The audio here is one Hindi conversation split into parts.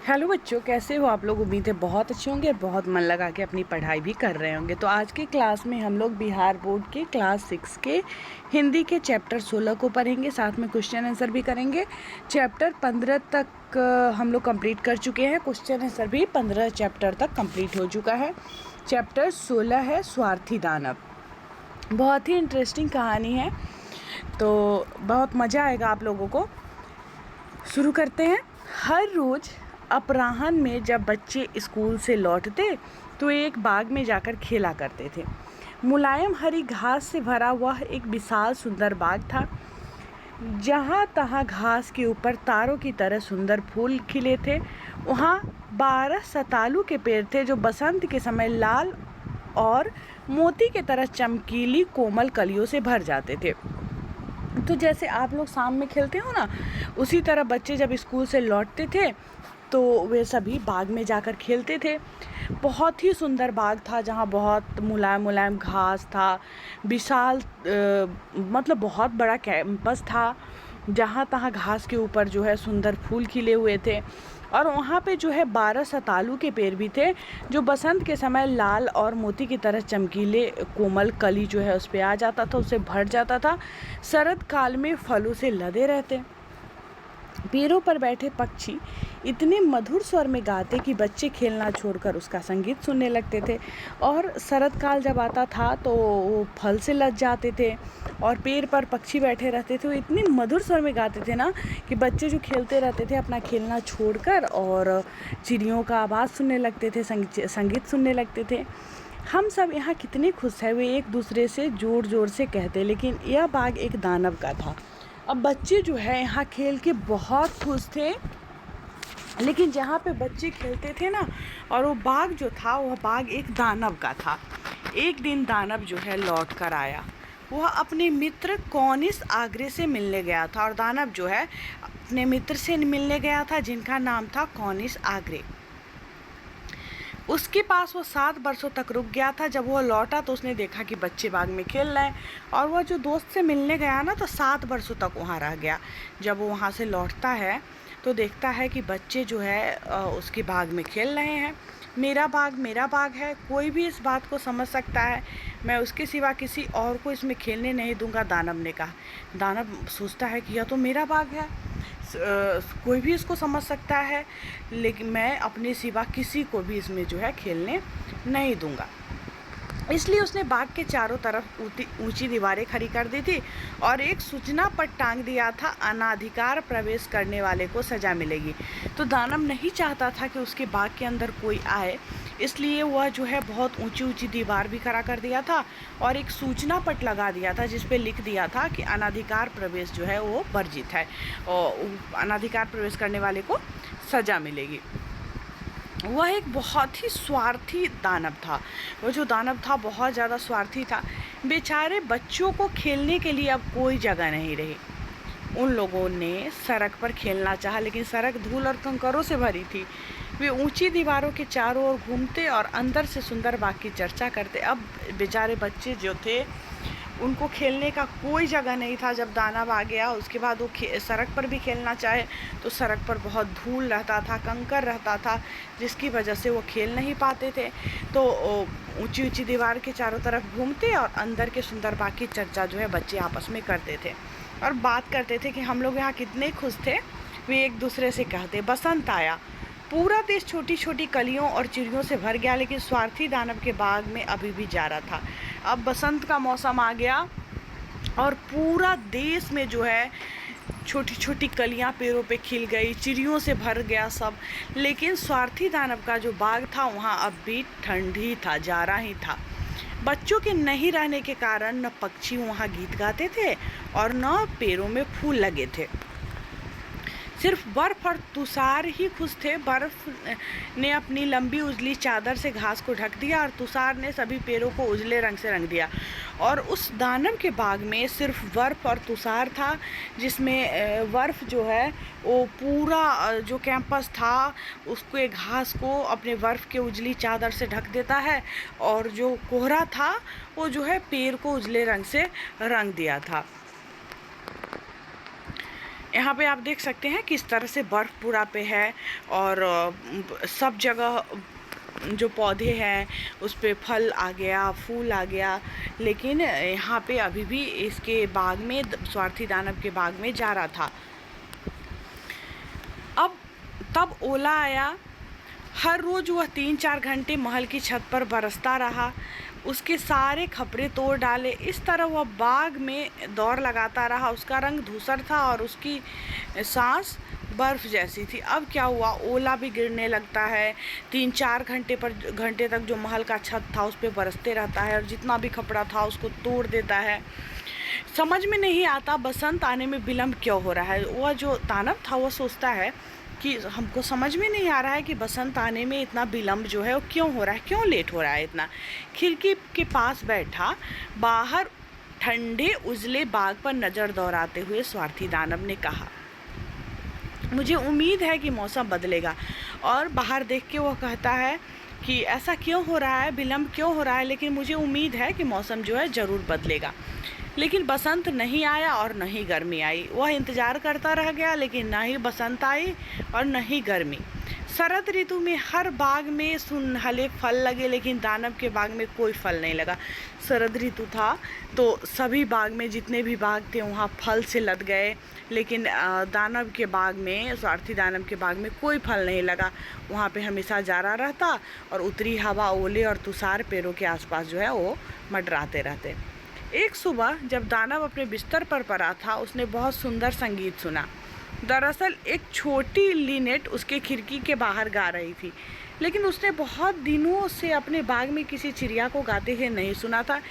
हेलो बच्चों, कैसे हो आप लोग। उम्मीद है बहुत अच्छे होंगे और बहुत मन लगा के अपनी पढ़ाई भी कर रहे होंगे। तो आज की क्लास में हम लोग बिहार बोर्ड के क्लास 6 के हिंदी के चैप्टर 16 को पढ़ेंगे, साथ में क्वेश्चन आंसर भी करेंगे। चैप्टर 15 तक हम लोग कंप्लीट कर चुके हैं, क्वेश्चन आंसर भी 15 चैप्टर तक कंप्लीट हो चुका है। चैप्टर 16 है स्वार्थी दानव। बहुत ही इंटरेस्टिंग कहानी है, तो बहुत मज़ा आएगा आप लोगों को। शुरू करते हैं। हर रोज़ अपराह्न में जब बच्चे स्कूल से लौटते तो एक बाग में जाकर खेला करते थे। मुलायम हरी घास से भरा हुआ एक विशाल सुंदर बाग था। जहाँ तहाँ घास के ऊपर तारों की तरह सुंदर फूल खिले थे। वहाँ 12 सतालू के पेड़ थे जो बसंत के समय लाल और मोती की तरह चमकीली कोमल कलियों से भर जाते थे। तो जैसे आप लोग शाम में खेलते हो ना, उसी तरह बच्चे जब स्कूल से लौटते थे तो वे सभी बाग में जाकर खेलते थे। बहुत ही सुंदर बाग था, जहाँ बहुत मुलायम मुलायम घास था। विशाल मतलब बहुत बड़ा कैंपस था, जहाँ तहाँ घास के ऊपर जो है सुंदर फूल खिले हुए थे। और वहाँ पे जो है 12 सतालू के पेड़ भी थे जो बसंत के समय लाल और मोती की तरह चमकीले कोमल कली जो है उस पर आ जाता था, उसे भर जाता था। शरद काल में फलों से लदे रहते। पेड़ों पर बैठे पक्षी इतने मधुर स्वर में गाते कि बच्चे खेलना छोड़कर उसका संगीत सुनने लगते थे। और शरद काल जब आता था तो वो फल से लद जाते थे और पेड़ पर पक्षी बैठे रहते थे। वो इतने मधुर स्वर में गाते थे ना कि बच्चे जो खेलते रहते थे अपना खेलना छोड़कर और चिड़ियों का आवाज़ सुनने लगते थे, संगीत सुनने लगते थे। हम सब यहाँ कितने खुश हैं, वे एक दूसरे से ज़ोर ज़ोर से कहते। लेकिन यह बाग एक दानव का था। अब बच्चे जो है यहाँ खेल के बहुत खुश थे, लेकिन जहाँ पे बच्चे खेलते थे ना, और वो बाग जो था वह बाग एक दानव का था। एक दिन दानव जो है लौट कर आया। वह अपने मित्र कौनिस आग्रे से मिलने गया था। और दानव जो है अपने मित्र से मिलने गया था जिनका नाम था कौनिस आग्रे। उसके पास वो 7 वर्षों तक रुक गया था। जब वो लौटा तो उसने देखा कि बच्चे बाग में खेल रहे हैं, और वह जो दोस्त से मिलने गया ना तो 7 वर्षों तक वहाँ रह गया। जब वो वहाँ से लौटता है तो देखता है कि बच्चे जो है उसके बाग में खेल रहे हैं। मेरा बाग है, कोई भी इस बात को समझ सकता है, मैं उसके सिवा किसी और को इसमें खेलने नहीं दूंगा, दानव ने कहा। दानव सोचता है कि यह तो मेरा बाग है, कोई भी इसको समझ सकता है, लेकिन मैं अपने सिवा किसी को भी इसमें जो है खेलने नहीं दूंगा। इसलिए उसने बाग के चारों तरफ ऊंची दीवारें खड़ी कर दी थी और एक सूचना पट टांग दिया था, अनाधिकार प्रवेश करने वाले को सज़ा मिलेगी। तो दानव नहीं चाहता था कि उसके बाग के अंदर कोई आए, इसलिए वह जो है बहुत ऊंची ऊंची दीवार भी खड़ा कर दिया था और एक सूचना पट लगा दिया था जिस पे लिख दिया था कि अनाधिकार प्रवेश जो है वो वर्जित है और अनाधिकार प्रवेश करने वाले को सज़ा मिलेगी। वह एक बहुत ही स्वार्थी दानव था। वो जो दानव था बहुत ज़्यादा स्वार्थी था। बेचारे बच्चों को खेलने के लिए अब कोई जगह नहीं रही। उन लोगों ने सड़क पर खेलना चाहा, लेकिन सड़क धूल और कंकरों से भरी थी। वे ऊंची दीवारों के चारों ओर घूमते और अंदर से सुंदर बाग की चर्चा करते। अब बेचारे बच्चे जो थे उनको खेलने का कोई जगह नहीं था। जब दानव आ गया उसके बाद वो सड़क पर भी खेलना चाहे तो सड़क पर बहुत धूल रहता था, कंकर रहता था, जिसकी वजह से वो खेल नहीं पाते थे। तो ऊंची ऊंची दीवार के चारों तरफ घूमते और अंदर के सुंदर बाग की चर्चा जो है बच्चे आपस में करते थे और बात करते थे कि हम लोग यहाँ कितने खुश थे। वे एक दूसरे से कहते, बसंत आया, पूरा देश छोटी छोटी कलियों और चिड़ियों से भर गया, लेकिन स्वार्थी दानव के बाग में अभी भी जा रहा था। अब बसंत का मौसम आ गया और पूरा देश में जो है छोटी छोटी कलियां पेड़ों पे खिल गई, चिड़ियों से भर गया सब। लेकिन स्वार्थी दानव का जो बाग था वहाँ अब भी ठंड ही था, जाड़ा ही था। बच्चों के नहीं रहने के कारण न पक्षी वहाँ गीत गाते थे और न पेड़ों में फूल लगे थे। सिर्फ बर्फ और तुषार ही खुश थे। बर्फ ने अपनी लंबी उजली चादर से घास को ढक दिया और तुषार ने सभी पेड़ों को उजले रंग से रंग दिया। और उस दानव के बाग में सिर्फ बर्फ और तुषार था, जिसमें बर्फ जो है वो पूरा जो कैंपस था उसके घास को अपने बर्फ के उजली चादर से ढक देता है, और जो कोहरा था वो जो है पेड़ को उजले रंग से रंग दिया था। यहाँ पे आप देख सकते हैं किस तरह से बर्फ़ पूरा पे है और सब जगह जो पौधे हैं उस पे फल आ गया, फूल आ गया, लेकिन यहाँ पे अभी भी इसके बाग में, स्वार्थी दानव के बाग में जा रहा था। अब तब ओला आया। हर रोज़ वह 3-4 घंटे महल की छत पर बरसता रहा, उसके सारे खपरे तोड़ डाले। इस तरह वह बाग में दौड़ लगाता रहा। उसका रंग धूसर था और उसकी सांस बर्फ़ जैसी थी। अब क्या हुआ, ओला भी गिरने लगता है। 3-4 घंटे तक जो महल का छत था उस पर बरसते रहता है और जितना भी कपड़ा था उसको तोड़ देता है। समझ में नहीं आता बसंत आने में विलम्ब क्यों हो रहा है। वह जो दानव था वो सोचता है कि हमको समझ में नहीं आ रहा है कि बसंत आने में इतना विलम्ब जो है वो क्यों हो रहा है, क्यों लेट हो रहा है इतना। खिड़की के पास बैठा बाहर ठंडे उजले बाग पर नज़र दौड़ाते हुए स्वार्थी दानव ने कहा, मुझे उम्मीद है कि मौसम बदलेगा। और बाहर देख के वो कहता है कि ऐसा क्यों हो रहा है, विलम्ब क्यों हो रहा है, लेकिन मुझे उम्मीद है कि मौसम जो है ज़रूर बदलेगा। लेकिन बसंत नहीं आया और न ही गर्मी आई। वह इंतज़ार करता रह गया, लेकिन न ही बसंत आई और न ही गर्मी। शरद ऋतु में हर बाग में सुनहले फल लगे, लेकिन दानव के बाग में कोई फल नहीं लगा। शरद ऋतु था तो सभी बाग में, जितने भी बाग थे वहाँ फल से लद गए, लेकिन दानव के बाग में, स्वार्थी दानव के बाग में कोई फल नहीं लगा। वहाँ पे हमेशा जारा रहता और उत्तरी हवा, ओले और तुषार पेड़ों के आसपास जो है वो मंडराते रहते। एक सुबह जब दानव अपने बिस्तर पर पड़ा था, उसने बहुत सुंदर संगीत सुना। दरअसल एक छोटी लिनेट उसके खिड़की के बाहर गा रही थी, लेकिन उसने बहुत दिनों से अपने बाग में किसी चिड़िया को गाते हुए नहीं सुना था,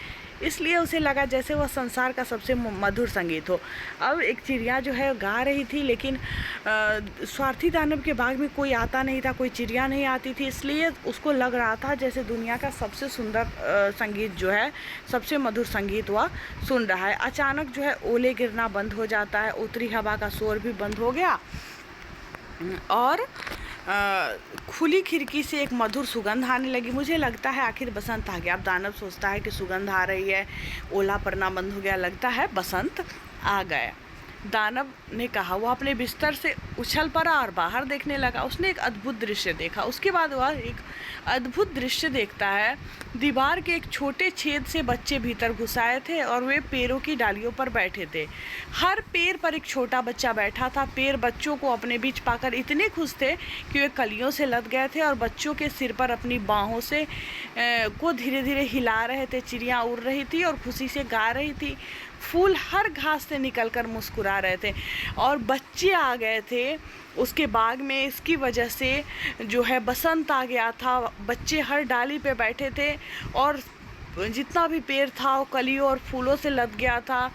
इसलिए उसे लगा जैसे वह संसार का सबसे मधुर संगीत हो। अब एक चिड़िया जो है गा रही थी, लेकिन स्वार्थी दानव के बाग में कोई आता नहीं था, कोई चिड़िया नहीं आती थी, इसलिए उसको लग रहा था जैसे दुनिया का सबसे सुंदर संगीत जो है, सबसे मधुर संगीत वह सुन रहा है। अचानक जो है ओले गिरना बंद हो जाता है, उत्तरी हवा का शोर भी बंद हो गया और खुली खिड़की से एक मधुर सुगंध आने लगी। मुझे लगता है आखिर बसंत आ गया। अब दानव सोचता है कि सुगंध आ रही है, ओला पड़ना बंद हो गया, लगता है बसंत आ गया। दानव ने कहा। वह अपने बिस्तर से उछल पड़ा और बाहर देखने लगा। उसने एक अद्भुत दृश्य देखा। उसके बाद वह एक अद्भुत दृश्य देखता है। दीवार के एक छोटे छेद से बच्चे भीतर घुस आए थे और वे पेड़ों की डालियों पर बैठे थे। हर पेड़ पर एक छोटा बच्चा बैठा था। पेड़ बच्चों को अपने बीच पाकर इतने खुश थे कि वे कलियों से लद गए थे और बच्चों के सिर पर अपनी बाहों से को धीरे धीरे हिला रहे थे। चिड़ियाँ उड़ रही थी और खुशी से गा रही थी। फूल हर घास से निकलकर मुस्कुरा रहे थे और बच्चे आ गए थे उसके बाग में। इसकी वजह से जो है बसंत आ गया था। बच्चे हर डाली पे बैठे थे और जितना भी पेड़ था वो कलियों और फूलों से लद गया था।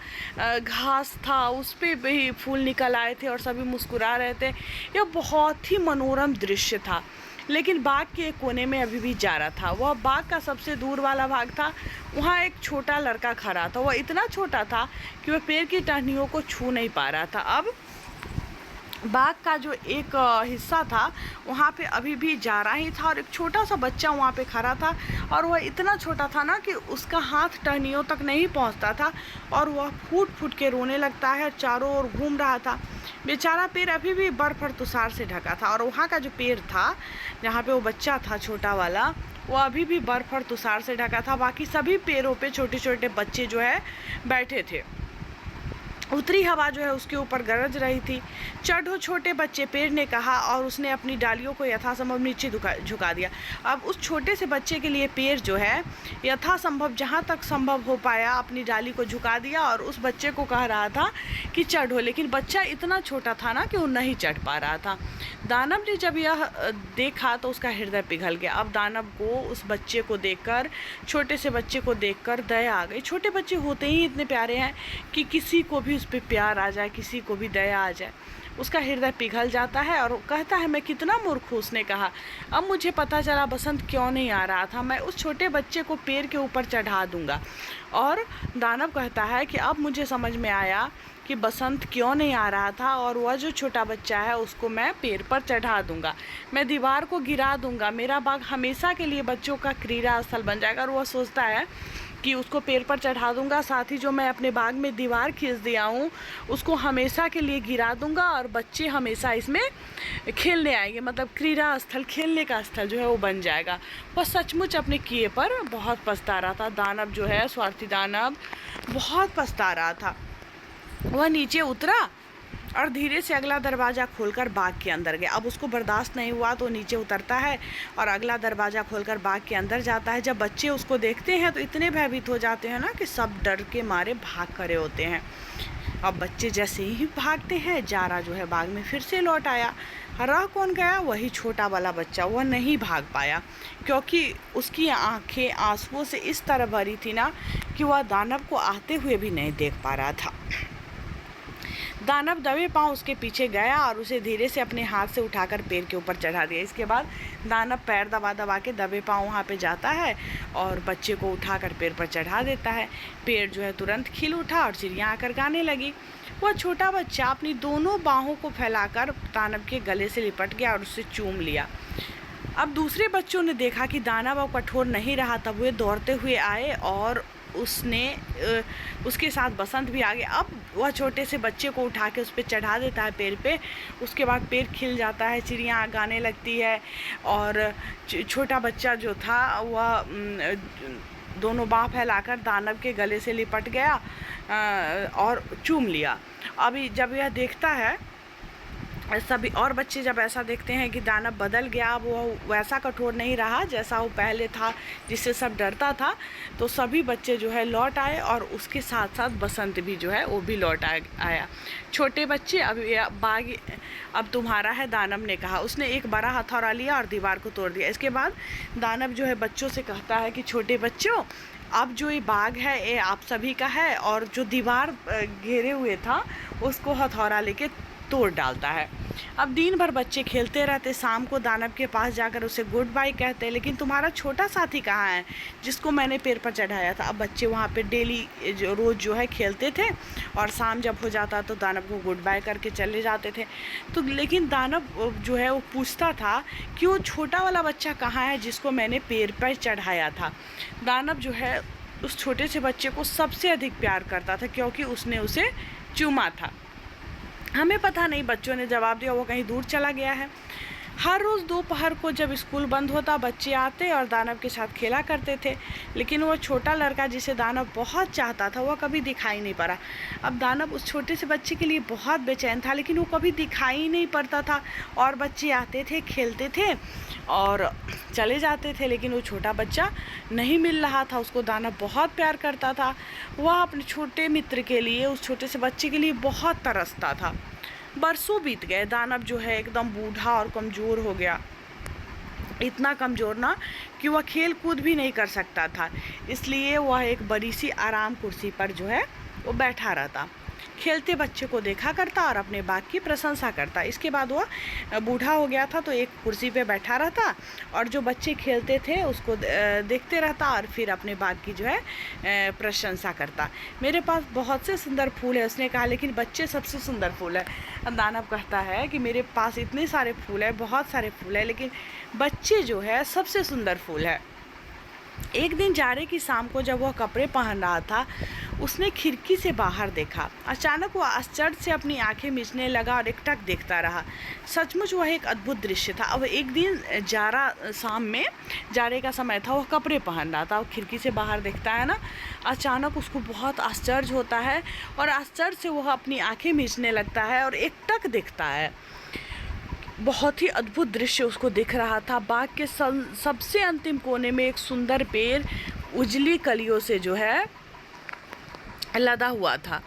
घास था उस पे भी फूल निकल आए थे और सभी मुस्कुरा रहे थे। यह बहुत ही मनोरम दृश्य था। लेकिन बाग के एक कोने में अभी भी जारा था। वह बाग का सबसे दूर वाला भाग था। वहाँ एक छोटा लड़का खड़ा था। वह इतना छोटा था कि वह पेड़ की टहनियों को छू नहीं पा रहा था। अब बाग का जो एक हिस्सा था वहाँ पे अभी भी जारा ही था और एक छोटा सा बच्चा वहाँ पे खड़ा था और वह इतना छोटा था ना कि उसका हाथ टहनियों तक नहीं पहुँचता था और वह फूट फूट के रोने लगता है। चारों ओर घूम रहा था। बेचारा पेड़ अभी भी बर्फ़ और तुषार से ढका था और वहाँ का जो पेड़ था जहाँ पे वो बच्चा था छोटा वाला, वो अभी भी बर्फ़ और तुषार से ढका था। बाकी सभी पेड़ों पे छोटे छोटे बच्चे जो है बैठे थे। उत्तरी हवा जो है उसके ऊपर गरज रही थी। चढ़ो छोटे बच्चे, पेड़ ने कहा और उसने अपनी डालियों को यथासंभव नीचे झुका दिया। अब उस छोटे से बच्चे के लिए पेड़ जो है यथासंभव जहाँ तक संभव हो पाया अपनी डाली को झुका दिया और उस बच्चे को कह रहा था कि चढ़ो, लेकिन बच्चा इतना छोटा था ना कि वो नहीं चढ़ पा रहा था। दानव ने जब यह देखा तो उसका हृदय पिघल गया। अब दानव को उस बच्चे को देखकर, छोटे से बच्चे को देखकर दया आ गई। छोटे बच्चे होते ही इतने प्यारे हैं कि किसी को भी उस पर प्यार आ जाए, किसी को भी दया आ जाए। उसका हृदय पिघल जाता है और कहता है, मैं कितना मूर्ख हूँ। उसने कहा, अब मुझे पता चला बसंत क्यों नहीं आ रहा था। मैं उस छोटे बच्चे को पेड़ के ऊपर चढ़ा दूंगा। और दानव कहता है कि अब मुझे समझ में आया कि बसंत क्यों नहीं आ रहा था और वह जो छोटा बच्चा है उसको मैं पेड़ पर चढ़ा दूंगा। मैं दीवार को गिरा दूंगा। मेरा बाग हमेशा के लिए बच्चों का क्रीड़ा स्थल बन जाएगा। और वह सोचता है कि उसको पेड़ पर चढ़ा दूंगा, साथ ही जो मैं अपने बाग में दीवार खींच दिया हूँ उसको हमेशा के लिए गिरा दूंगा और बच्चे हमेशा इसमें खेलने आएंगे, मतलब क्रीड़ा स्थल, खेलने का स्थल जो है वो बन जाएगा। वह सचमुच अपने किए पर बहुत पछता रहा था। दानव जो है, स्वार्थी दानव, बहुत पछता रहा था। वह नीचे उतरा और धीरे से अगला दरवाज़ा खोलकर बाग के अंदर गया। अब उसको बर्दाश्त नहीं हुआ तो नीचे उतरता है और अगला दरवाज़ा खोलकर बाग के अंदर जाता है। जब बच्चे उसको देखते हैं तो इतने भयभीत हो जाते हैं ना कि सब डर के मारे भाग खड़े होते हैं। अब बच्चे जैसे ही भागते हैं, जारा जो है बाग में फिर से लौट आया। रह कौन गया? वही छोटा वाला बच्चा। वह नहीं भाग पाया क्योंकि उसकी आंखें आंसुओं से इस तरह भरी थी ना कि वह दानव को आते हुए भी नहीं देख पा रहा था। दानव दबे पांव उसके पीछे गया और उसे धीरे से अपने हाथ से उठाकर पेड़ के ऊपर चढ़ा दिया। इसके बाद दानव पैर दबा दबा के दबे पांव वहाँ पे जाता है और बच्चे को उठाकर पेड़ पर चढ़ा देता है। पेड़ जो है तुरंत खिल उठा और चिड़िया आकर गाने लगी। वह छोटा बच्चा अपनी दोनों बाहों को फैलाकर दानव के गले से लिपट गया और उससे चूम लिया। अब दूसरे बच्चों ने देखा कि दानव अब कठोर नहीं रहा, तब वे दौड़ते हुए आए और उसके साथ बसंत भी आ गया। अब वह छोटे से बच्चे को उठा के उस पर चढ़ा देता है पेड़ पे। उसके बाद पेड़ खिल जाता है, चिड़िया गाने लगती है और छोटा बच्चा जो था वह दोनों बाह फैलाकर दानव के गले से लिपट गया और चूम लिया। अभी जब यह देखता है, सभी और बच्चे जब ऐसा देखते हैं कि दानव बदल गया, वो वैसा कठोर नहीं रहा जैसा वो पहले था, जिससे सब डरता था, तो सभी बच्चे जो है लौट आए और उसके साथ साथ बसंत भी जो है वो भी लौट आया। छोटे बच्चे, बाग अब तुम्हारा है, दानव ने कहा। उसने एक बड़ा हथौड़ा लिया और दीवार को तोड़ दिया। इसके बाद दानव जो है बच्चों से कहता है कि छोटे बच्चों, अब जो ये बाग है ये आप सभी का है, और जो दीवार घेरे हुए था उसको हथौड़ा लेके तोड़ डालता है। अब दिन भर बच्चे खेलते रहते, शाम को दानव के पास जाकर उसे गुड बाय कहते, लेकिन तुम्हारा छोटा साथी कहाँ है जिसको मैंने पेड़ पर चढ़ाया था। अब बच्चे वहाँ पे डेली रोज़ जो है खेलते थे और शाम जब हो जाता तो दानव को गुड बाय करके चले जाते थे। तो लेकिन दानव जो है वो पूछता था कि वो छोटा वाला बच्चा कहाँ है जिसको मैंने पेड़ पर चढ़ाया था। दानव जो है उस छोटे से बच्चे को सबसे अधिक प्यार करता था क्योंकि उसने उसे चूमा था। हमें पता नहीं, बच्चों ने जवाब दिया, वो कहीं दूर चला गया है। हर रोज़ दोपहर को जब स्कूल बंद होता बच्चे आते और दानव के साथ खेला करते थे, लेकिन वो छोटा लड़का जिसे दानव बहुत चाहता था वह कभी दिखाई नहीं पड़ा। अब दानव उस छोटे से बच्चे के लिए बहुत बेचैन था, लेकिन वो कभी दिखाई नहीं पड़ता था। और बच्चे आते थे, खेलते थे और चले जाते थे, लेकिन वो छोटा बच्चा नहीं मिल रहा था। उसको दानव बहुत प्यार करता था। वह अपने छोटे मित्र के लिए, उस छोटे से बच्चे के लिए बहुत तरसता था। बरसों बीत गए, दानव जो है एकदम बूढ़ा और कमज़ोर हो गया। इतना कमज़ोर ना कि वह खेल कूद भी नहीं कर सकता था, इसलिए वह एक बड़ी सी आराम कुर्सी पर जो है वो बैठा रहता, खेलते बच्चे को देखा करता और अपने बाग की प्रशंसा करता। इसके बाद वह बूढ़ा हो गया था तो एक कुर्सी पे बैठा रहता और जो बच्चे खेलते थे उसको देखते रहता और फिर अपने बाग की जो है प्रशंसा करता। मेरे पास बहुत से सुंदर फूल है, उसने कहा, लेकिन बच्चे सबसे सुंदर फूल है। दानव कहता है कि मेरे पास इतने सारे फूल है, बहुत सारे फूल है, लेकिन बच्चे जो है सबसे सुंदर फूल है। एक दिन जाड़े की शाम को जब वह कपड़े पहन रहा था, उसने खिड़की से बाहर देखा। अचानक वह आश्चर्य से अपनी आंखें मीचने लगा और एकटक देखता रहा। सचमुच वह एक अद्भुत दृश्य था। अब एक दिन शाम में जाड़े का समय था, वह कपड़े पहन रहा था और खिड़की से बाहर देखता है ना, अचानक उसको बहुत आश्चर्य होता है और आश्चर्य से वह अपनी आंखें मीचने लगता है और एकटक देखता है। बहुत ही अद्भुत दृश्य उसको दिख रहा था। बाग के सबसे अंतिम कोने में एक सुंदर पेड़ उजली कलियों से जो है लदा हुआ था।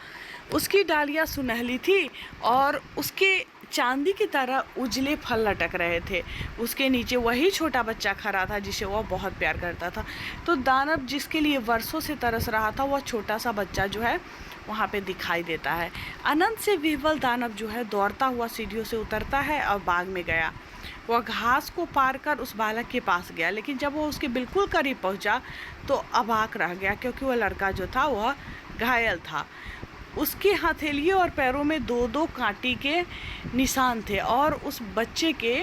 उसकी डालियाँ सुनहली थी और उसके चांदी की तरह उजले फल लटक रहे थे। उसके नीचे वही छोटा बच्चा खड़ा था जिसे वह बहुत प्यार करता था। तो दानव जिसके लिए वर्षों से तरस रहा था, वह छोटा सा बच्चा जो है वहाँ पे दिखाई देता है। आनंद से विह्वल दानव जो है दौड़ता हुआ सीढ़ियों से उतरता है और बाग में गया। वह घास को पार कर उस बालक के पास गया, लेकिन जब वह उसके बिल्कुल करीब पहुँचा तो अवाक रह गया क्योंकि वह लड़का जो था वह घायल था। उसकी हथेली और पैरों में 2-2 कांटे के निशान थे और उस बच्चे के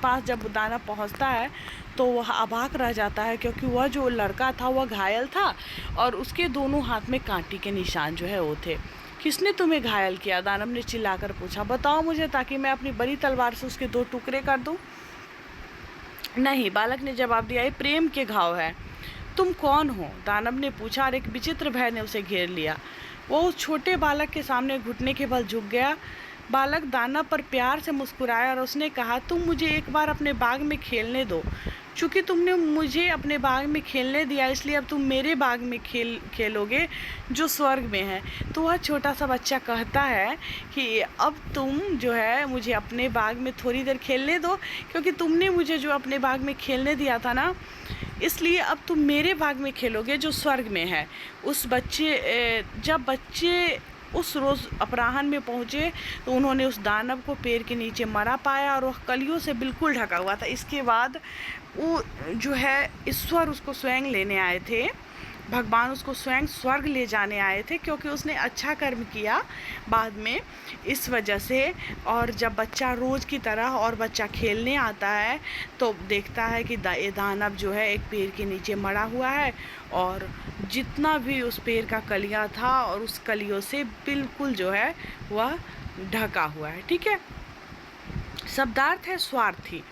पास जब दानव पहुंचता है तो वह अवाक रह जाता है, क्योंकि वह जो लड़का था वह घायल था और उसके दोनों हाथ में कांटे के निशान जो है वो थे। किसने तुम्हें घायल किया? दानव ने चिल्लाकर पूछा। बताओ मुझे, ताकि मैं अपनी बड़ी तलवार से उसके 2 टुकड़े कर दूं। नहीं, बालक ने जवाब दिया, ये प्रेम के घाव है। तुम कौन हो? दानव ने पूछा और एक विचित्र भय ने उसे घेर लिया। वो उस छोटे बालक के सामने घुटने के बल झुक गया। बालक दानव पर प्यार से मुस्कुराया और उसने कहा, तुम मुझे एक बार अपने बाग में खेलने दो। चूँकि तुमने मुझे अपने बाग में खेलने दिया, इसलिए अब तुम मेरे बाग में खेलोगे जो स्वर्ग में है। तो वह छोटा सा बच्चा कहता है कि अब तुम जो है मुझे अपने बाग में थोड़ी देर खेलने दो, क्योंकि तुमने मुझे जो अपने बाग में खेलने दिया था ना, इसलिए अब तुम मेरे बाग में खेलोगे जो स्वर्ग में है। जब बच्चे उस रोज़ अपराह्न में पहुँचे तो उन्होंने उस दानव को पेड़ के नीचे मरा पाया और वह कलियों से बिल्कुल ढका हुआ था। इसके बाद वो जो है ईश्वर उसको स्वयं लेने आए थे, भगवान उसको स्वयं स्वर्ग ले जाने आए थे, क्योंकि उसने अच्छा कर्म किया बाद में, इस वजह से। और जब बच्चा रोज़ की तरह और बच्चा खेलने आता है तो देखता है कि दानव जो है एक पेड़ के नीचे मरा हुआ है और जितना भी उस पेड़ का कलियां था और उस कलियों से बिल्कुल जो है वह ढका हुआ है। ठीक है। शब्दार्थ है स्वार्थी,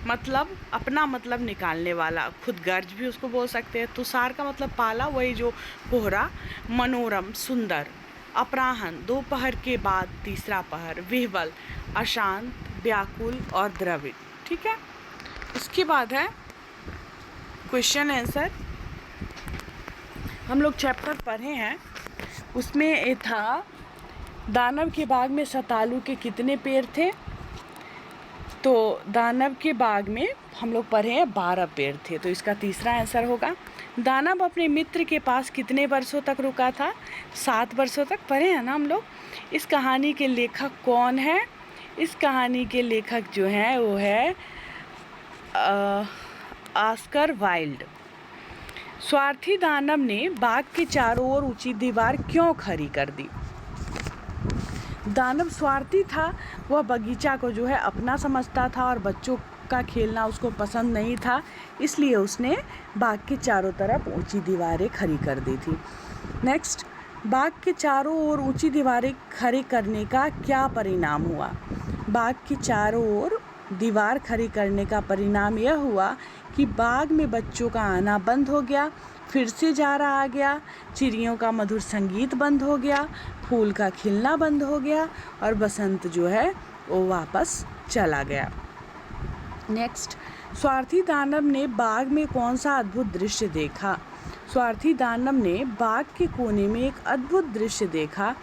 मतलब अपना मतलब निकालने वाला, खुद गर्ज भी उसको बोल सकते हैं। तुषार का मतलब पाला, वही जो कोहरा। मनोरम सुंदर। अपराह्न दोपहर के बाद तीसरा पहर। विह्वल अशांत, व्याकुल और द्रविड़। ठीक है। उसके बाद है क्वेश्चन आंसर। हम लोग चैप्टर पढ़े हैं, उसमें ये था दानव के बाग में शतालू के कितने पेड़ थे। तो दानव के बाग में हम लोग पढ़े हैं 12 पेड़ थे, तो इसका तीसरा आंसर होगा। दानव अपने मित्र के पास कितने वर्षों तक रुका था? 7 वर्षों तक पढ़े हैं ना हम लोग। इस कहानी के लेखक कौन है? इस कहानी के लेखक जो हैं वो है ऑस्कर वाइल्ड। स्वार्थी दानव ने बाग के चारों ओर ऊंची दीवार क्यों खड़ी कर दी? दानव स्वार्थी था, वह बगीचा को जो है अपना समझता था और बच्चों का खेलना उसको पसंद नहीं था, इसलिए उसने बाग के चारों तरफ ऊंची दीवारें खड़ी कर दी थी। नेक्स्ट, बाग के चारों ओर ऊंची दीवारें खड़ी करने का क्या परिणाम हुआ? बाग के चारों ओर दीवार खड़ी करने का परिणाम यह हुआ कि बाग में बच्चों का आना बंद हो गया, फिर से जाड़ा आ गया, चिड़ियों का मधुर संगीत बंद हो गया, फूल का खिलना बंद हो गया और बसंत जो है वो वापस चला गया। नेक्स्ट, स्वार्थी दानव ने बाग में कौन सा अद्भुत दृश्य देखा? स्वार्थी दानव ने बाग के कोने में एक अद्भुत दृश्य देखा।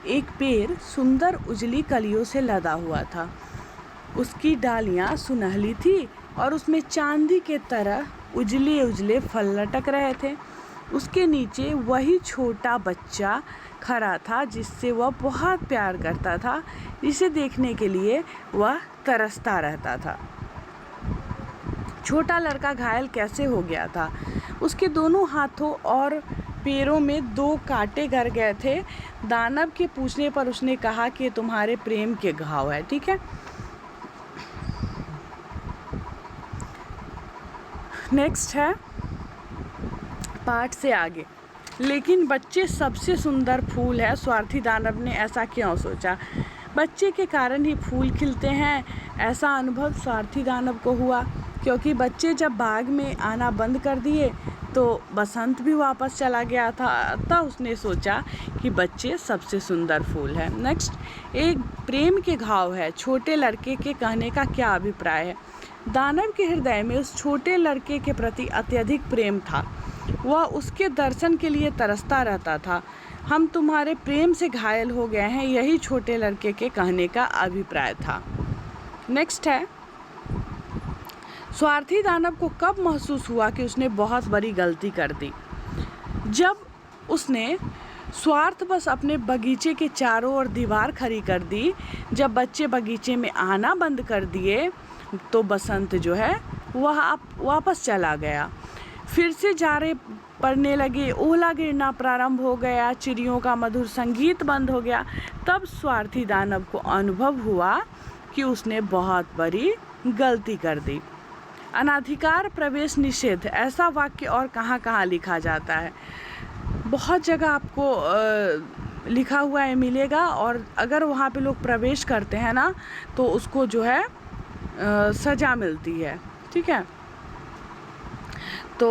एक पेड़ सुंदर उजली कलियों से लदा हुआ था। उसकी डालियाँ सुनहली थी और उसमें चांदी के तरह उजले उजले फल लटक रहे थे। उसके नीचे वही छोटा बच्चा खड़ा था जिससे वह बहुत प्यार करता था, जिसे देखने के लिए वह तरसता रहता था। छोटा लड़का घायल कैसे हो गया था? उसके दोनों हाथों और पैरों में 2 कांटे गड़ गए थे। दानव के पूछने पर उसने कहा कि तुम्हारे प्रेम के घाव है। ठीक है। नेक्स्ट है पाठ से आगे। लेकिन बच्चे सबसे सुंदर फूल है, स्वार्थी दानव ने ऐसा क्यों सोचा? बच्चे के कारण ही फूल खिलते हैं, ऐसा अनुभव स्वार्थी दानव को हुआ, क्योंकि बच्चे जब बाग में आना बंद कर दिए तो बसंत भी वापस चला गया था। अतः उसने सोचा कि बच्चे सबसे सुंदर फूल है। नेक्स्ट, एक प्रेम के घाव है, छोटे लड़के के कहने का क्या अभिप्राय है? दानव के हृदय में उस छोटे लड़के के प्रति अत्यधिक प्रेम था, वह उसके दर्शन के लिए तरसता रहता था। हम तुम्हारे प्रेम से घायल हो गए हैं, यही छोटे लड़के के कहने का अभिप्राय था। नेक्स्ट है, स्वार्थी दानव को कब महसूस हुआ कि उसने बहुत बड़ी गलती कर दी? जब उसने स्वार्थवश अपने बगीचे के चारों ओर दीवार खड़ी कर दी। जब बच्चे बगीचे में आना बंद कर दिए तो बसंत जो है वह वापस चला गया। फिर से पड़ने लगे, ओला गिरना प्रारंभ हो गया, चिड़ियों का मधुर संगीत बंद हो गया, तब स्वार्थी दानव को अनुभव हुआ कि उसने बहुत बड़ी गलती कर दी। अनाधिकार प्रवेश निषेध, ऐसा वाक्य और कहाँ कहाँ लिखा जाता है? बहुत जगह आपको लिखा हुआ है मिलेगा, और अगर वहाँ पे लोग प्रवेश करते हैं ना तो उसको जो है सज़ा मिलती है, ठीक है। तो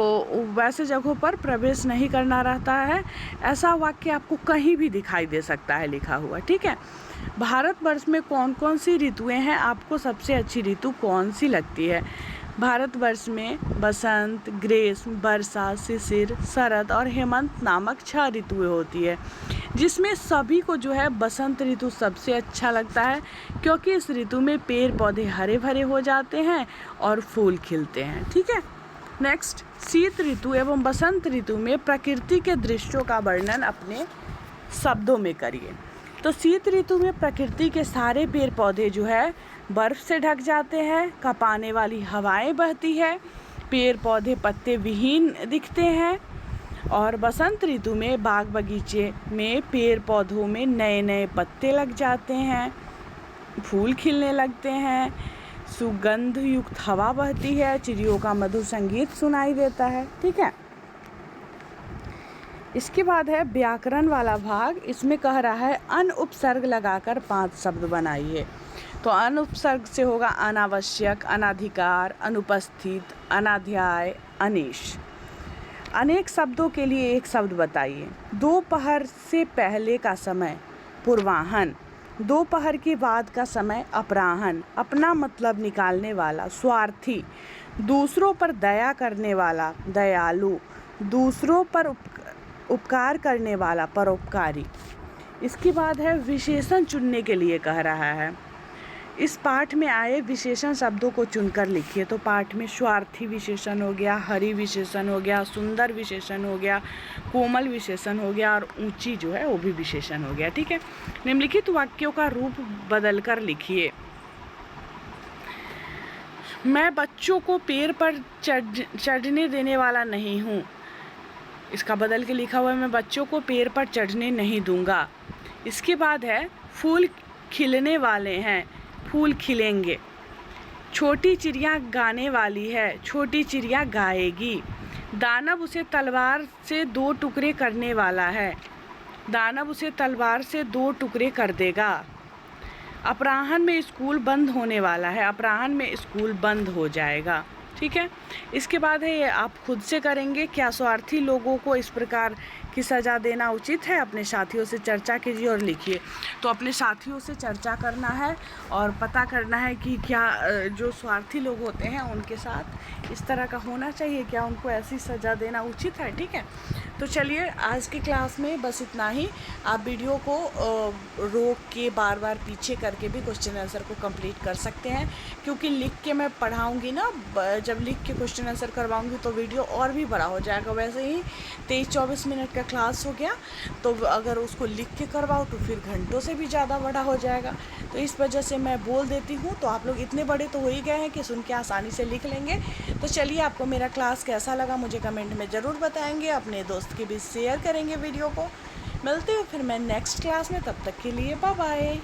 वैसे जगहों पर प्रवेश नहीं करना रहता है। ऐसा वाक्य आपको कहीं भी दिखाई दे सकता है लिखा हुआ, ठीक है। भारतवर्ष में कौन कौन सी ऋतुएं हैं? आपको सबसे अच्छी ऋतु कौन सी लगती है? भारतवर्ष में बसंत, ग्रीष्म, वर्षा, शिशिर, शरद और हेमंत नामक 6 ऋतुएं होती है, जिसमें सभी को जो है बसंत ऋतु सबसे अच्छा लगता है, क्योंकि इस ऋतु में पेड़ पौधे हरे भरे हो जाते हैं और फूल खिलते हैं, ठीक है। नेक्स्ट, शीत ऋतु एवं बसंत ऋतु में प्रकृति के दृश्यों का वर्णन अपने शब्दों में करिए। तो शीत ऋतु में प्रकृति के सारे पेड़ पौधे जो है बर्फ से ढक जाते हैं, कँपाने वाली हवाएं बहती है, पेड़ पौधे पत्ते विहीन दिखते हैं। और बसंत ऋतु में बाग बगीचे में पेड़ पौधों में नए नए पत्ते लग जाते हैं, फूल खिलने लगते हैं, सुगंध युक्त हवा बहती है, चिड़ियों का मधुर संगीत सुनाई देता है, ठीक है। इसके बाद है व्याकरण वाला भाग। इसमें कह रहा है अन उपसर्ग लगाकर 5 शब्द बनाइए। तो अन उपसर्ग से होगा अनावश्यक, अनाधिकार, अनुपस्थित, अनाध्याय, अनिश। अनेक शब्दों के लिए एक शब्द बताइए। दोपहर से पहले का समय पूर्वाह्न, दोपहर के बाद का समय अपराह्न, अपना मतलब निकालने वाला स्वार्थी, दूसरों पर दया करने वाला दयालु, दूसरों पर उपकार करने वाला परोपकारी। इसके बाद है विशेषण चुनने के लिए कह रहा है। इस पाठ में आए विशेषण शब्दों को चुनकर लिखिए। तो पाठ में स्वार्थी विशेषण हो गया, हरि विशेषण हो गया, सुंदर विशेषण हो गया, कोमल विशेषण हो गया और ऊंची जो है वो भी विशेषण हो गया, ठीक है। निम्नलिखित वाक्यों का रूप बदलकर लिखिए। मैं बच्चों को पेड़ पर चढ़ने देने वाला नहीं हूँ। इसका बदल के लिखा हुआ है मैं बच्चों को पेड़ पर चढ़ने नहीं दूंगा। इसके बाद है फूल खिलने वाले हैं, फूल खिलेंगे। छोटी चिड़िया गाने वाली है, छोटी चिड़िया गाएगी। दानव उसे तलवार से 2 टुकड़े करने वाला है, दानव उसे तलवार से 2 टुकड़े कर देगा। अपराह्न में स्कूल बंद होने वाला है, अपराह्न में स्कूल बंद हो जाएगा, ठीक है। इसके बाद है ये आप खुद से करेंगे। क्या स्वार्थी लोगों को इस प्रकार की सज़ा देना उचित है? अपने साथियों से चर्चा कीजिए और लिखिए। तो अपने साथियों से चर्चा करना है और पता करना है कि क्या जो स्वार्थी लोग होते हैं उनके साथ इस तरह का होना चाहिए, क्या उनको ऐसी सज़ा देना उचित है, ठीक है। तो चलिए आज की क्लास में बस इतना ही। आप वीडियो को रोक के बार बार पीछे करके भी क्वेश्चन आंसर को कंप्लीट कर सकते हैं, क्योंकि लिख के मैं पढ़ाऊँगी ना, जब लिख के क्वेश्चन आंसर करवाऊँगी तो वीडियो और भी बड़ा हो जाएगा। वैसे ही 23-24 मिनट का क्लास हो गया, तो अगर उसको लिख के करवाओ तो फिर घंटों से भी ज़्यादा बड़ा हो जाएगा। तो इस वजह से मैं बोल देती हूँ, तो आप लोग इतने बड़े तो हो ही गए हैं कि सुन के आसानी से लिख लेंगे। तो चलिए, आपको मेरा क्लास कैसा लगा मुझे कमेंट में ज़रूर बताएंगे, अपने दोस्त के बीच शेयर करेंगे वीडियो को। मिलते हो फिर मैं नेक्स्ट क्लास में, तब तक के लिए बाय बाय।